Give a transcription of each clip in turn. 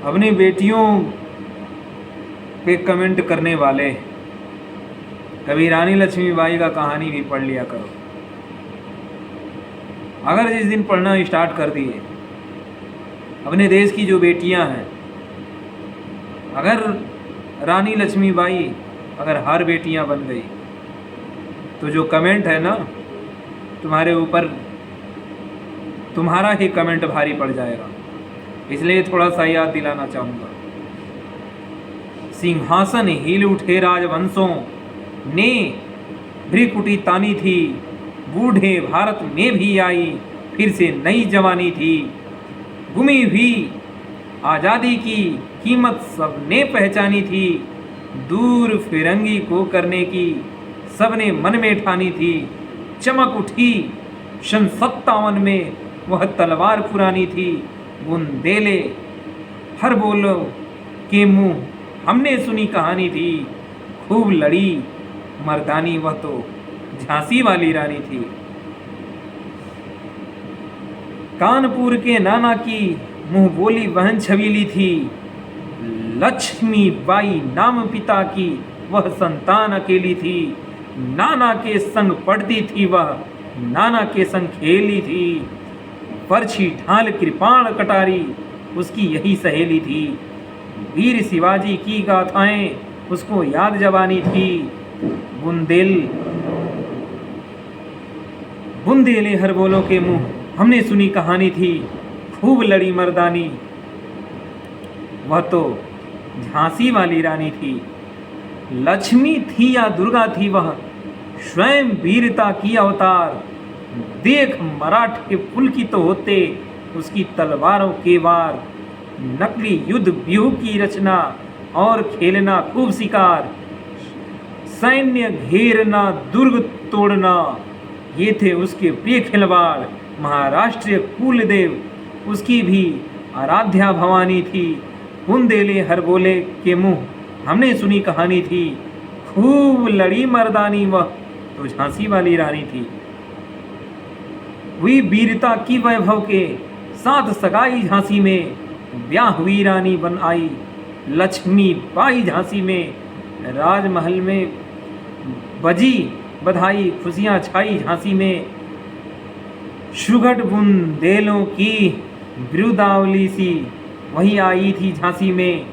अपनी बेटियों पे कमेंट करने वाले, कभी रानी लक्ष्मीबाई का कहानी भी पढ़ लिया करो। अगर जिस दिन पढ़ना स्टार्ट कर दिए, अपने देश की जो बेटियां हैं, अगर रानी लक्ष्मीबाई अगर हर बेटियां बन गई, तो जो कमेंट है ना, तुम्हारे ऊपर तुम्हारा ही कमेंट भारी पड़ जाएगा। इसलिए थोड़ा सा याद दिलाना चाहूँगा। सिंहासन हिल उठे राजवंशों ने, भ्रिकुटी तानी थी, बूढ़े भारत में भी आई फिर से नई जवानी थी। गुमी हुई आज़ादी की कीमत सबने पहचानी थी, दूर फिरंगी को करने की सबने मन में ठानी थी। चमक उठी सन 57 में वह तलवार पुरानी थी, बुंदेले हर बोलो के मुँह हमने सुनी कहानी थी। खूब लड़ी मर्दानी वह तो झांसी वाली रानी थी। कानपुर के नाना की मुंह बोली बहन छबीली थी, लक्ष्मीबाई नाम पिता की वह संतान अकेली थी। नाना के संग पढ़ती थी वह, नाना के संग खेली थी। बरछी ढाल कृपाण कटारी उसकी यही सहेली थी। वीर शिवाजी की गाथाएं उसको याद जबानी थी। बुंदेले हर बोलों के मुंह हमने सुनी कहानी थी। खूब लड़ी मर्दानी वह तो झांसी वाली रानी थी। लक्ष्मी थी या दुर्गा थी वह, स्वयं वीरता की अवतार। देख मराठे पुलकित होते उसकी तलवारों के वार। नकली युद्ध व्यूह की रचना और खेलना खूब शिकार। सैन्य घेरना दुर्ग तोड़ना ये थे उसके प्रिय खिलवाड़। महाराष्ट्रीय कुलदेव उसकी भी आराध्या भवानी थी। बुंदेले हर बोले के मुंह हमने सुनी कहानी थी। खूब लड़ी मर्दानी वह तो झांसी वाली रानी थी। हुई वीरता की वैभव के साथ सगाई झांसी में, ब्याह हुई रानी बन आई लक्ष्मीबाई झांसी में। राजमहल में बजी बधाई खुशियाँ छाई झांसी में। सुघट बुंदेलों की बिरुदावली सी वही आई थी झांसी में।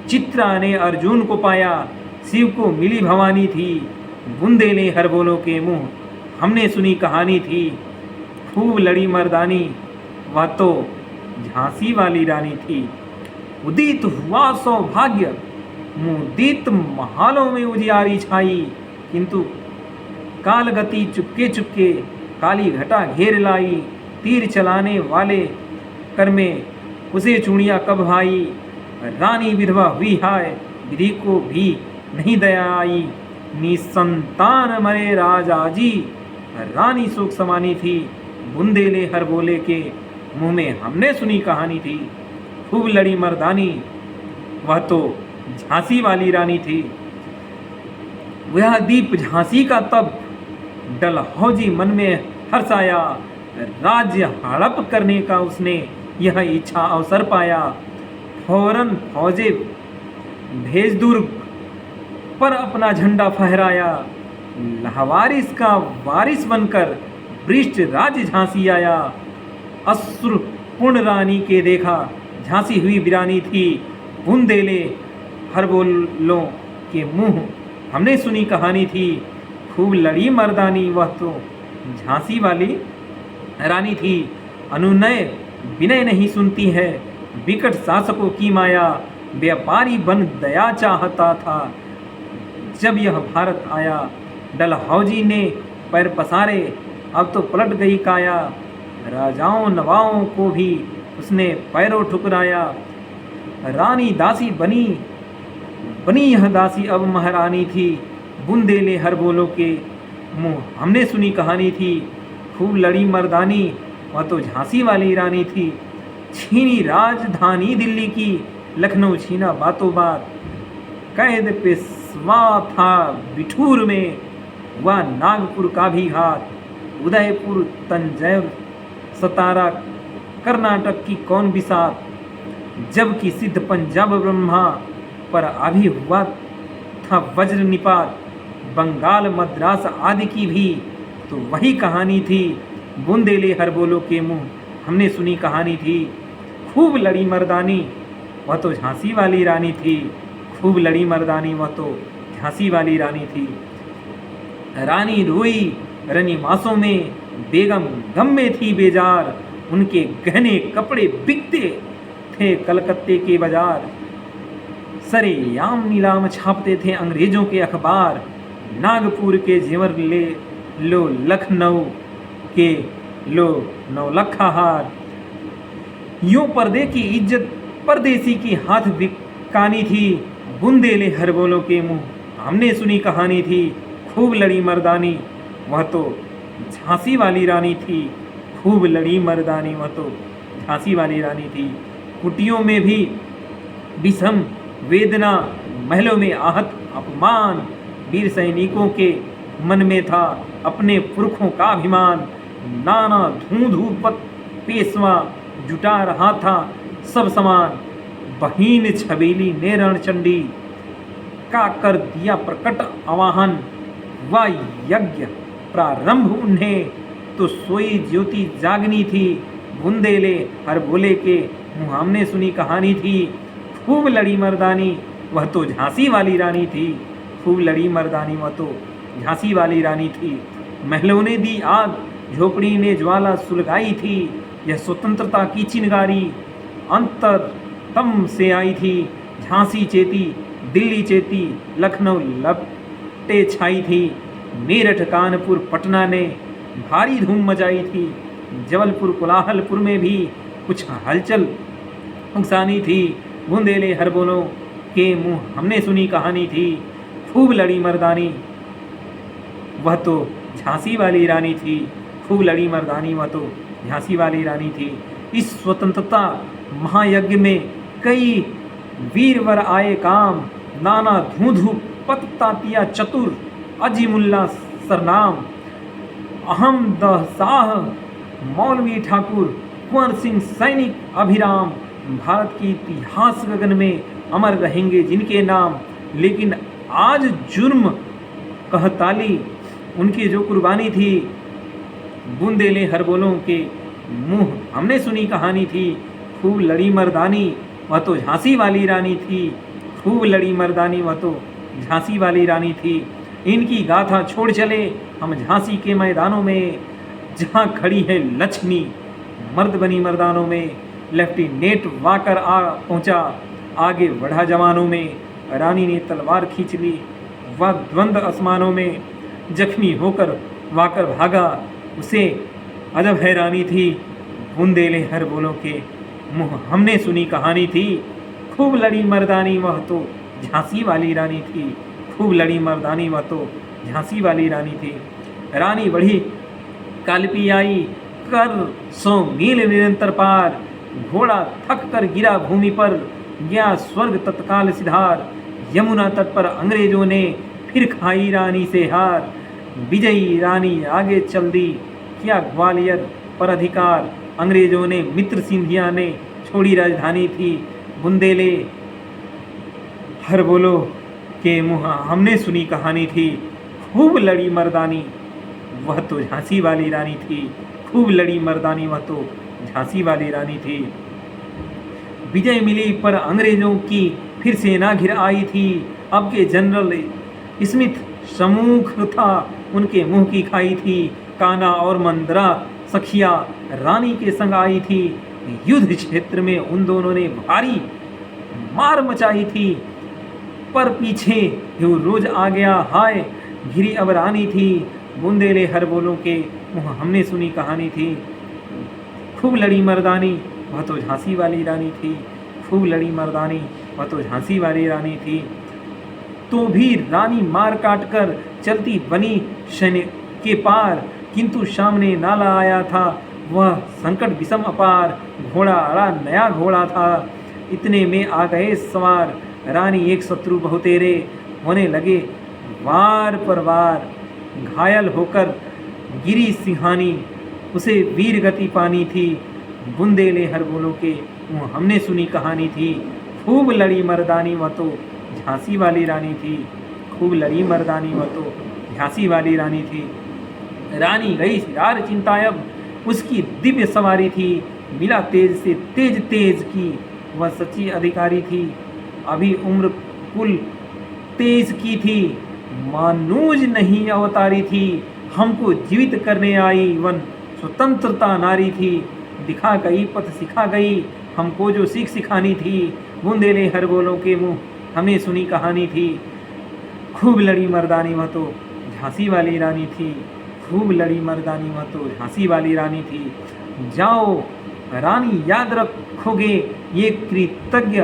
चित्रा ने अर्जुन को पाया, शिव को मिली भवानी थी। बुंदेले हर बोलों के मुंह हमने सुनी कहानी थी। खूब लड़ी मर्दानी वह तो झांसी वाली रानी थी। उदित हुआ सौभाग्य मुदित महालों में उजियारी छाई, किंतु काल गति चुपके चुपके काली घटा घेर लाई। तीर चलाने वाले कर में उसे चूड़ियाँ कब भाई। रानी विधवा हुई हाय विधि को भी नहीं दया आई। निसंतान मरे राजाजी रानी शोक समानी थी। बुंदेले हर बोले के मुँह में हमने सुनी कहानी थी। खूब लड़ी मर्दानी वह तो झांसी वाली रानी थी। वह दीप झांसी का तब डलहौजी मन में हर्षाया। राज्य हड़प करने का उसने यह इच्छा अवसर पाया। फौरन फौजे भेज दुर्ग पर अपना झंडा फहराया। लावारिस का वारिस बनकर वृष्ट राज्य झांसी आया। अश्रुपूर्ण रानी के देखा झांसी हुई वीरानी थी। बुंदेले हर बोलों के मुंह हमने सुनी कहानी थी। खूब लड़ी मर्दानी वह तो झांसी वाली रानी थी। अनुनय विनय नहीं सुनती है, विकट शासकों की माया। व्यापारी बन दया चाहता था जब यह भारत आया। डलहौजी ने पैर पसारे अब तो पलट गई काया। राजाओं नवाओं को भी उसने पैरों ठुकराया। रानी दासी बनी यह दासी अब महारानी थी। बुंदेले हर बोलों के मुंह हमने सुनी कहानी थी। खूब लड़ी मर्दानी वह तो झांसी वाली रानी थी। छीनी राजधानी दिल्ली की, लखनऊ छीना बातों बात। कैद पेशवा था बिठूर में, वह नागपुर का भी हाथ। उदयपुर तंजौर सतारा कर्नाटक की कौन बिसात। जबकि सिद्ध पंजाब ब्रह्मा पर अभी हुआ था वज्र निपात, बंगाल मद्रास आदि की भी तो वही कहानी थी। बुंदेले हर बोलो के मुंह हमने सुनी कहानी थी। खूब लड़ी मर्दानी वह तो झांसी वाली रानी थी। खूब लड़ी मर्दानी वह तो झांसी वाली रानी थी। रानी रोई रनी मासों में, बेगम गम में थी बेजार। उनके गहने कपड़े बिकते थे कलकत्ते के बाजार। सरेआम नीलाम छापते थे अंग्रेजों के अखबार। नागपुर के जेवर ले लो, लखनऊ के लो 9 लखा हार। यूं पर्दे की इज्जत परदेसी की हाथ बिकानी थी। बुंदेले हर बोलों के मुंह हमने सुनी कहानी थी। खूब लड़ी मर्दानी वह तो झांसी वाली रानी थी। खूब लड़ी मर्दानी वह तो झांसी वाली रानी थी। कुटियों में भी विषम वेदना, महलों में आहत अपमान। वीर सैनिकों के मन में था अपने पुरखों का अभिमान। नाना धूंधूपत पेशवा जुटा रहा था सब समान। बहीन छबीली ने रणचंडी का कर दिया प्रकट आवाहन। वह यज्ञ प्रारंभ उन्हें तो सोई ज्योति जागनी थी। बुंदेले हर बोले के मुँह हमने सुनी कहानी थी। खूब लड़ी मर्दानी वह तो झांसी वाली रानी थी। खूब लड़ी मर्दानी वह तो झांसी वाली रानी थी। महलों ने दी आग, झोपड़ी ने ज्वाला सुलगाई थी। यह स्वतंत्रता की चिनगारी अंतरतम से आई थी। झांसी चेती, दिल्ली चेती, लखनऊ लपटे छाई थी। मेरठ कानपुर पटना ने भारी धूम मचाई थी। जबलपुर कोलाहलपुर में भी कुछ हलचल उकसानी थी। बुंदेले हर बोलों के मुँह हमने सुनी कहानी थी। खूब लड़ी मर्दानी वह तो झांसी वाली रानी थी। खूब लड़ी मर्दानी वह तो झांसी वाली रानी थी। इस स्वतंत्रता महायज्ञ में कई वीरवर आए काम। नाना धूधू पत तातिया चतुर, अजीमुल्ला सरनाम, अहमद शाह, मौलवी ठाकुर, कुंवर सिंह सैनिक अभिराम। भारत की इतिहास गगन में अमर रहेंगे जिनके नाम। लेकिन आज जुर्म कहताली उनकी जो कुर्बानी थी। बुंदेले हर बोलों के मुँह हमने सुनी कहानी थी। खूब लड़ी मर्दानी वह तो झांसी वाली रानी थी। खूब लड़ी मर्दानी वह तो झांसी वाली रानी थी। इनकी गाथा छोड़ चले हम झांसी के मैदानों में, जहाँ खड़ी है लक्ष्मी मर्द बनी मर्दानों में। लेफ्टिनेंट वाकर आ पहुँचा, आगे बढ़ा जवानों में। रानी ने तलवार खींच ली, वह द्वंद आसमानों में। जख्मी होकर वाकर भागा, उसे अजब हैरानी थी। बुंदेले हर बोलों के मुँह हमने सुनी कहानी थी। खूब लड़ी मर्दानी वह तो झांसी वाली रानी थी। खूब लड़ी मर्दानी वह तो झांसी वाली रानी थी। रानी बढ़ी कालपी आई, कर 100 मील निरंतर पार। घोड़ा थक कर गिरा भूमि पर, गया स्वर्ग तत्काल सिधार। यमुना तट पर अंग्रेजों ने फिर खाई रानी से हार। विजयी रानी आगे चल दी, किया ग्वालियर पर अधिकार। अंग्रेजों ने मित्र सिंधिया ने छोड़ी राजधानी थी। बुंदेले हर बोलो के मुँह हमने सुनी कहानी थी। खूब लड़ी मर्दानी वह तो झांसी वाली रानी थी। खूब लड़ी मर्दानी वह तो झांसी वाली रानी थी। विजय मिली पर अंग्रेजों की फिर सेना घिर आई थी। अब के जनरल स्मिथ सम्मुख था, उनके मुंह की खाई थी। कान्हा और मंदरा सखिया रानी के संग आई थी। युद्ध क्षेत्र में उन दोनों ने भारी मार मचाई थी। पर पीछे रोज आ गया हाय, घिरी अब रानी थी। बुंदेले हर बोलों के मुँह हमने सुनी कहानी थी। खूब लड़ी मर्दानी वह तो झांसी वाली रानी थी। खूब लड़ी मर्दानी वह तो झांसी वाली रानी थी। तो भी रानी मार काट कर चलती बनी शनि के पार। किंतु सामने नाला आया था, वह संकट विषम अपार। घोड़ा अड़ा नया घोड़ा था, इतने में आ गए सवार। रानी एक शत्रु बहुतेरे होने लगे वार पर वार। घायल होकर गिरी सिंहानी, उसे वीर गति पानी थी। बुंदेले हर बोलों के वो हमने सुनी कहानी थी। खूब लड़ी मर्दानी वह तो झांसी वाली रानी थी। खूब लड़ी मर्दानी वह तो झांसी वाली रानी थी। रानी गई सिरार चिंतायब, उसकी दिव्य सवारी थी। मिला तेज से तेज तेज की, वह सच्ची अधिकारी थी। अभी उम्र कुल 23 की थी, मानूज नहीं अवतारी थी। हमको जीवित करने आई वन स्वतंत्रता नारी थी। दिखा गई पथ सिखा गई, हमको जो सीख सिखानी थी। बूंदेले हर बोलों के मुँह, हमने सुनी कहानी थी। खूब लड़ी मर्दानी वह तो झांसी वाली रानी थी। खूब लड़ी मर्दानी वह तो झांसी वाली रानी थी। जाओ रानी, याद रखोगे ये कृतज्ञ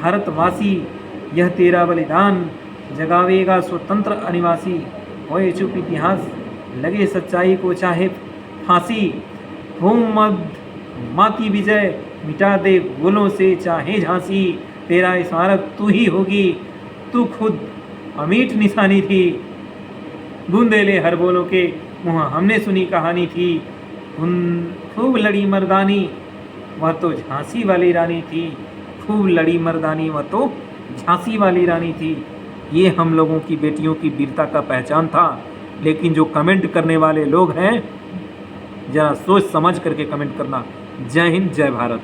भारतवासी, यह तेरा बलिदान जगावेगा स्वतंत्र अनिवासी। होए चुप इतिहास, लगे सच्चाई को चाहे फांसी। हो मद माती विजय, मिटा दे गोलों से चाहे झांसी। तेरा स्मारक तू ही होगी, तू खुद अमीठ निशानी थी। बूंदेले हर बोलों के मुँह, हमने सुनी कहानी थी। खूब लड़ी मर्दानी वह तो झांसी वाली रानी थी। खूब लड़ी मर्दानी वह तो झांसी वाली रानी थी। ये हम लोगों की बेटियों की वीरता का पहचान था। लेकिन जो कमेंट करने वाले लोग हैं, जरा सोच समझ करके कमेंट करना। जय हिंद, जय भारत।